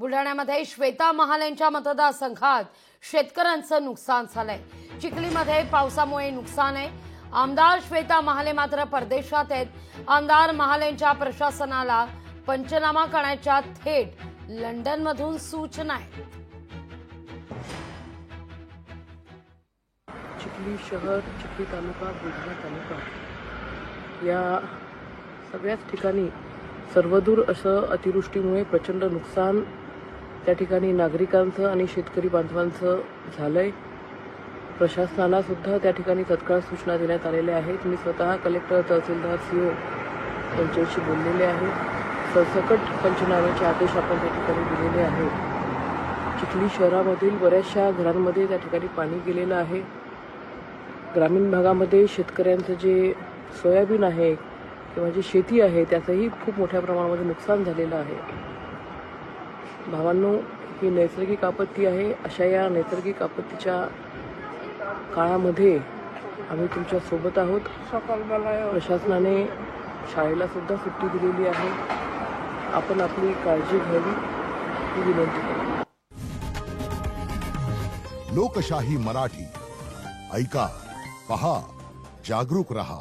बुलढाण्यामध्ये श्वेता महाल यांच्या मतदारसंघात शेतकऱ्यांचं नुकसान झालंय। चिखलीमध्ये पावसामुळे नुकसान आहे। आमदार श्वेता महाले मात्र परदेशात आहेत। आमदार महाले यांच्या प्रशासनाला पंचनामा करण्याच्या थेट लंडनमधून सूचना आहेत। चिखली शहर, चिखली तालुका, बुलढाणा तालुका या सगळ्याच ठिकाणी सर्वदूर असं अतिवृष्टीमुळे प्रचंड नुकसान त्या ठिकाणी नागरिकांचं आणि शेतकरी बांधवांचं झालंय। प्रशासनाला सुद्धा त्या ठिकाणी तत्काळ सूचना देण्यात आलेल्या आहेत। मी स्वतः कलेक्टर, तहसीलदार, सीओ यांच्याशी बोललेले आहे। सरसकट पंचनाम्याचे आदेश आपण त्या ठिकाणी दिलेले आहेत। चिखली शहरामधील बऱ्याचशा घरांमध्ये त्या ठिकाणी पाणी गेलेलं आहे। ग्रामीण भागामध्ये शेतकऱ्यांचं जे सोयाबीन आहे किंवा जी शेती आहे त्याचंही खूप मोठ्या प्रमाणामध्ये नुकसान झालेलं आहे। भावांनो, ही नैसर्गिक आपत्ती आहे। अशा या नैसर्गिक आपत्तीच्या काळामध्ये आम्ही तुमच्या सोबत आहोत। प्रशासनाने शाळेला सुद्धा सुट्टी दिलेली आहे। आपण आपली काळजी घ्यावी ही विनंती करतो। लोकशाही मराठी ऐका, पहा, जागरूक रहा।